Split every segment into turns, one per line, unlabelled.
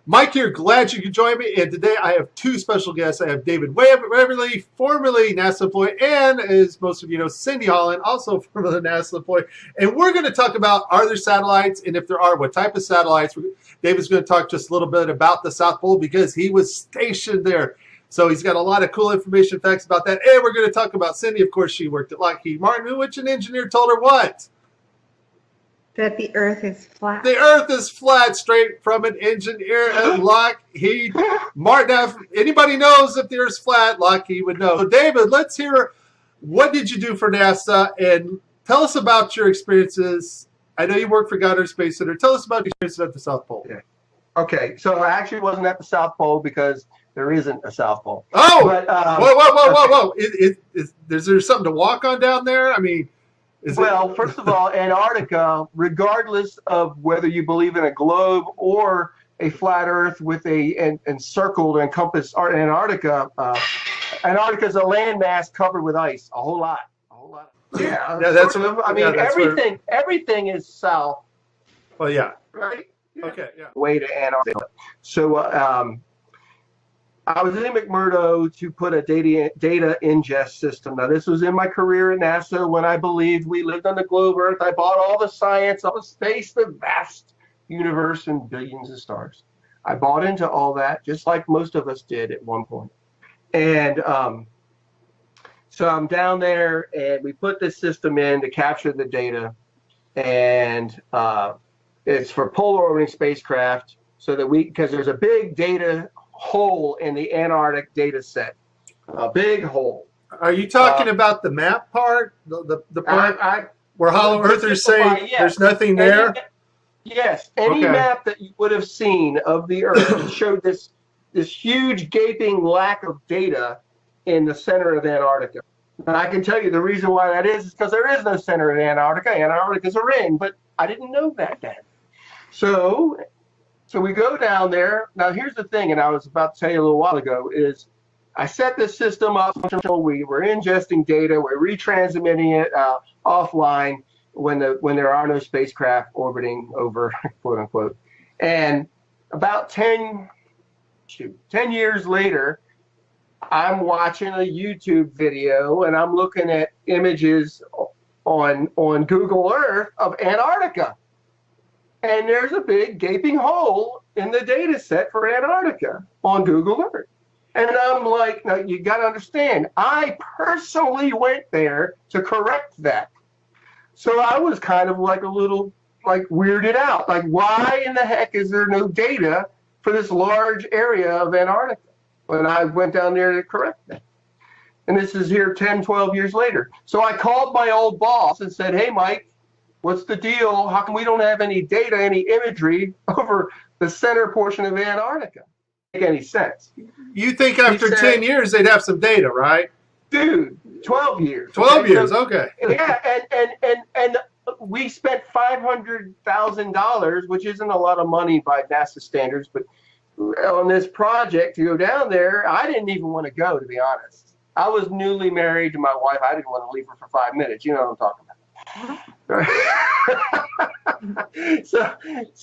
Mike here, glad you could join me. And today I have two special guests. I have David Waverly, formerly NASA employee, and as most of you know, Cindy Holland, also formerly NASA employee. And we're going to talk about, are there satellites? And if there are, what type of satellites? David's going to talk just a little bit about the South Pole because he was stationed there. So he's got a lot of cool information, facts about that. And we're going to talk about Cindy. Of course, she worked at Lockheed Martin, which an engineer told her what?
That the Earth is flat.
The Earth is flat, straight from an engineer at Lockheed Martin. Now, if anybody knows if the Earth's flat, Lockheed would know. So, David, let's hear, what did you do for NASA? And tell us about your experiences. I know you work for Goddard Space Center. Tell us about your experiences at the South Pole.
Yeah. Okay, so I actually wasn't at the South Pole because there isn't a South Pole.
Oh, but, whoa. Is there something to walk on down there? I mean...
Well, first of all, Antarctica, regardless of whether you believe in a globe or a flat Earth with a encircled or encompassed Antarctica, Antarctica is a landmass covered with ice, a whole lot. Yeah,
that's
sort of, I mean, everything is south.
Well, yeah.
Right. Yeah.
Okay. Yeah.
Way to Antarctica. So, I was in McMurdo to put a data ingest system. Now, this was in my career at NASA when I believed we lived on the globe Earth. I bought all the science of space, the vast universe, and billions of stars. I bought into all that, just like most of us did at one point. And so I'm down there, and we put this system in to capture the data. And it's for polar orbiting spacecraft, so that because there's a big data hole in the Antarctic data set, a big hole.
Are you talking about the map part, the part where Hollow Earthers say there's nothing there?
Yes, any map that you would have seen of the Earth showed this huge gaping lack of data in the center of Antarctica. And I can tell you the reason why that is because there is no center in Antarctica. Antarctica is a ring, but I didn't know that then. So we go down there. Now, here's the thing, and I was about to tell you a little while ago, is I set this system up. We were ingesting data. We're retransmitting it offline when there are no spacecraft orbiting over, quote unquote. And about 10 years later, I'm watching a YouTube video, and I'm looking at images on Google Earth of Antarctica. And there's a big gaping hole in the data set for Antarctica on Google Earth. And I'm like, now you got to understand, I personally went there to correct that. So I was kind of like a little weirded out. Like, why in the heck is there no data for this large area of Antarctica when I went down there to correct that? And this is here 10, 12 years later. So I called my old boss and said, hey, Mike, what's the deal? How come we don't have any data, any imagery over the center portion of Antarctica? Make any sense?
You think after 10 years they'd have some data, right?
Dude, 12 years.
12 years, okay.
Yeah, and we spent $500,000, which isn't a lot of money by NASA standards, but on this project to go down there, I didn't even want to go, to be honest. I was newly married to my wife. I didn't want to leave her for 5 minutes. You know what I'm talking about.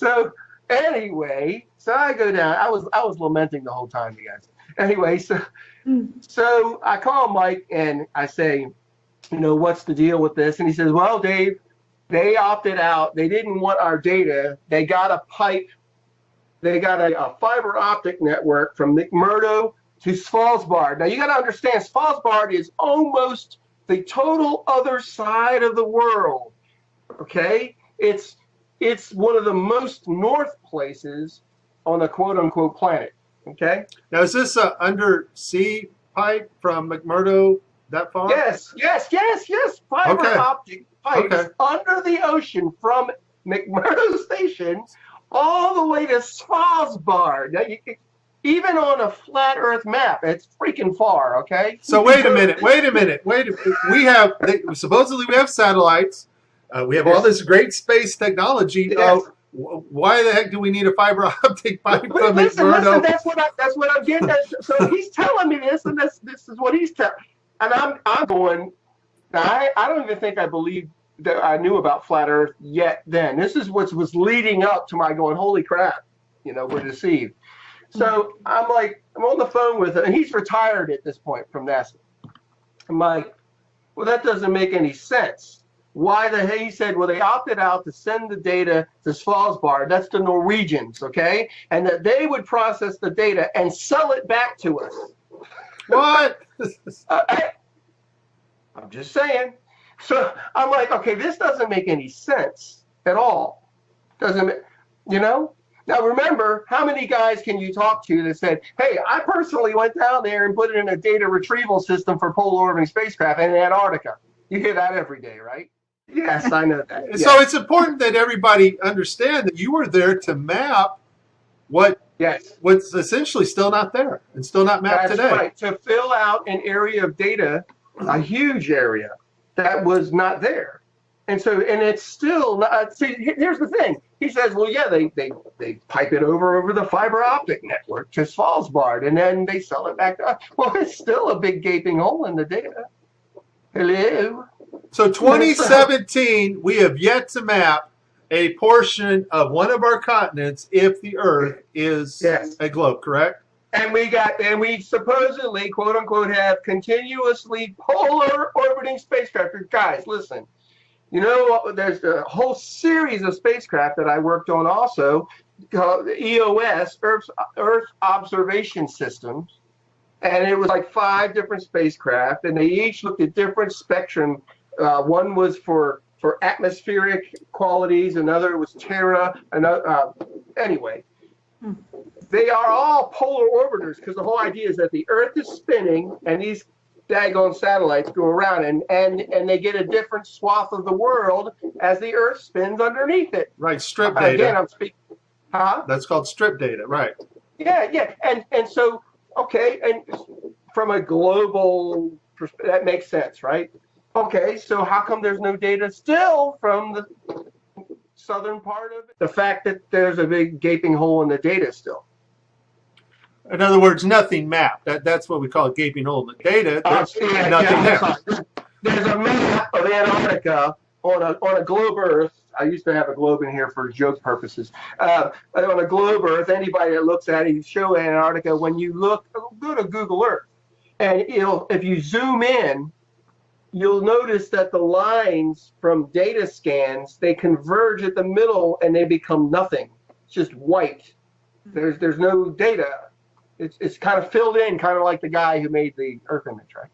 so anyway, so I go down. I was lamenting the whole time, you guys. Anyway, so I call Mike and I say, what's the deal with this? And he says, well, Dave, they opted out. They didn't want our data. They got a pipe. They got a fiber optic network from McMurdo to Svalbard. Now you got to understand, Svalbard is almost the total other side of the world. Okay, it's one of the most north places on the quote unquote planet. Okay.
Now is this an undersea pipe from McMurdo that far?
Yes. Fiber optic pipes under the ocean from McMurdo Station all the way to Svalbard. Now you can, even on a flat Earth map, it's freaking far, okay?
So wait a minute. Supposedly we have satellites. We have all this great space technology.
Yes.
Why the heck do we need a fiber optic pipe from
listen,
McMurdo?
that's what I'm getting at. So he's telling me this, and this is what he's telling. And I'm going, now I don't even think I believe that I knew about flat Earth yet then. This is what was leading up to my going, holy crap. we're deceived. So I'm like, I'm on the phone with him, and he's retired at this point from NASA. I'm like, well, that doesn't make any sense. Why the hell? He said, well, they opted out to send the data to Svalbard. That's the Norwegians, okay? And that they would process the data and sell it back to us.
What?
I'm just saying. So I'm like, okay, this doesn't make any sense at all. Doesn't, Now remember, how many guys can you talk to that said, hey, I personally went down there and put it in a data retrieval system for polar orbiting spacecraft in Antarctica? You hear that every day, right? Yes, I know that. Yes.
So it's important that everybody understand that you were there to map what's essentially still not there and still not mapped today.
That's right. To fill out an area of data, a huge area that was not there. And so, and it's still not, see, here's the thing. He says, well, yeah, they pipe it over the fiber optic network to Svalbard, and then they sell it back to us. Well, it's still a big gaping hole in the data. Hello?
So 2017, we have yet to map a portion of one of our continents if the Earth is a globe, correct?
And we supposedly, quote unquote, have continuously polar orbiting spacecraft. Guys, listen. There's a whole series of spacecraft that I worked on also, called EOS, Earth Observation Systems. And it was like 5 different spacecraft, and they each looked at different spectrum. One was for atmospheric qualities, another was Terra, anyway. They are all polar orbiters because the whole idea is that the Earth is spinning and these daggone satellites go around and they get a different swath of the world as the Earth spins underneath it.
Right, strip data.
Again, I'm speaking. Huh?
That's called strip data, right?
Yeah. And so, okay, and from a global perspective, that makes sense, right? Okay, so how come there's no data still from the southern part of it? The fact that there's a big gaping hole in the data still.
In other words, nothing mapped. That's what we call a gaping hole in the data. There's nothing there.
There's a map of Antarctica on a globe Earth. I used to have a globe in here for joke purposes. On a globe Earth, anybody that looks at it, you show Antarctica. When you look, go to Google Earth, and if you zoom in, you'll notice that the lines from data scans, they converge at the middle and they become nothing. It's just white. There's no data. It's kind of filled in, kind of like the guy who made the Earth image, right?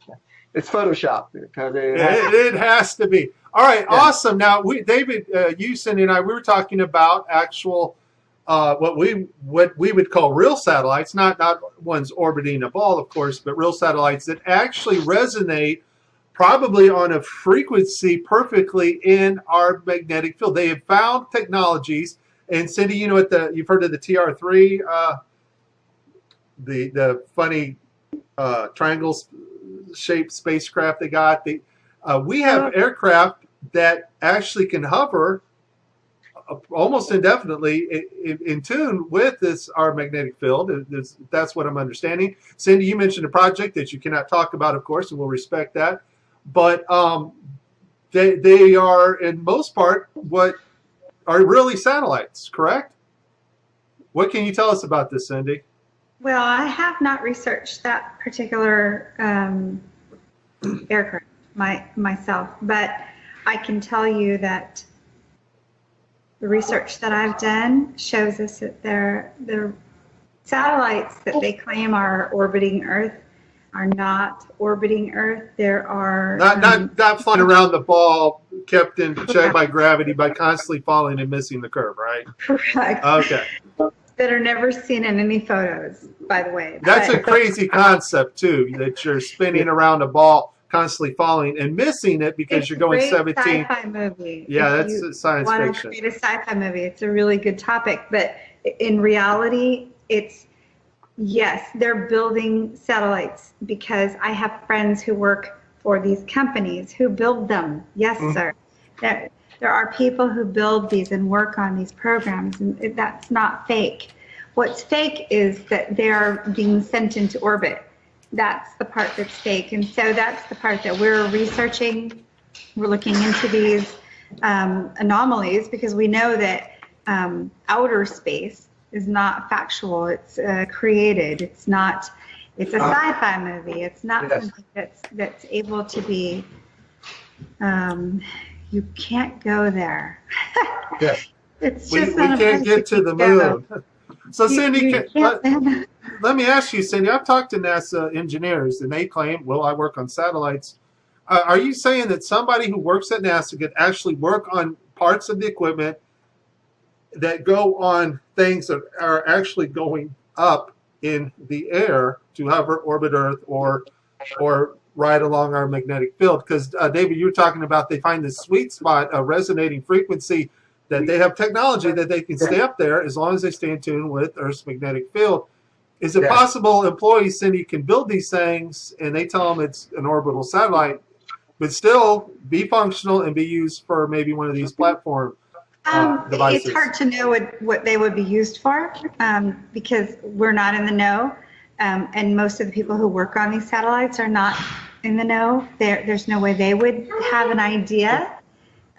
It's Photoshop.
It has to be. All right, awesome. Now, David, you, Cindy, and I, we were talking about actual, what we would call real satellites, not ones orbiting a ball, of course, but real satellites that actually resonate probably on a frequency perfectly in our magnetic field. They have found technologies, and Cindy, you've heard of the TR3. The funny triangle-shaped spacecraft they got. We have aircraft that actually can hover almost indefinitely in tune with our magnetic field. That's what I'm understanding. Cindy, you mentioned a project that you cannot talk about, of course, and we'll respect that. But they are, in most part, what are really satellites, correct? What can you tell us about this, Cindy?
Well, I have not researched that particular aircraft myself, but I can tell you that the research that I've done shows us that the satellites that they claim are orbiting Earth are not orbiting Earth. There are
not flying around the ball, kept in check by gravity by constantly falling and missing the curve, right?
Correct.
Okay.
That are never seen in any photos, by the way.
That's a crazy concept too, that you're spinning around a ball, constantly falling and missing it because you're going 17.
It's a sci-fi movie.
Yeah, that's science fiction.
Want to create a sci-fi movie? It's a really good topic, but in reality, yes, they're building satellites because I have friends who work for these companies who build them. Yes, sir. There are people who build these and work on these programs, and that's not fake. What's fake is that they're being sent into orbit. That's the part that's fake, and so that's the part that we're researching. We're looking into these anomalies because we know that outer space is not factual. It's created. It's not. It's a sci-fi movie. It's not something that's able to be. You can't go there.
Yes.
It's
We
just not a
can't
place
get to
you
the
can go.
moon. So Cindy,
can't.
let me ask you, Cindy, I've talked to NASA engineers and they claim, well, I work on satellites. Are you saying that somebody who works at NASA could actually work on parts of the equipment that go on things that are actually going up in the air to hover, orbit Earth, or ride along our magnetic field? Because David, you were talking about they find this sweet spot, a resonating frequency, that they have technology that they can stay up there as long as they stay in tune with Earth's magnetic field. Is it possible employees, Cindy, can build these things and they tell them it's an orbital satellite, but still be functional and be used for maybe one of these platform devices?
It's hard to know what they would be used for because we're not in the know, and most of the people who work on these satellites are not in the know. There's no way they would have an idea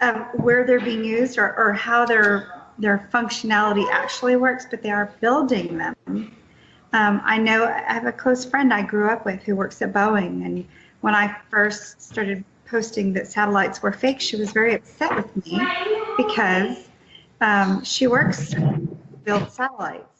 of where they're being used or how their functionality actually works, but they are building them. I know I have a close friend I grew up with who works at Boeing, and when I first started posting that satellites were fake, she was very upset with me because she works to build satellites.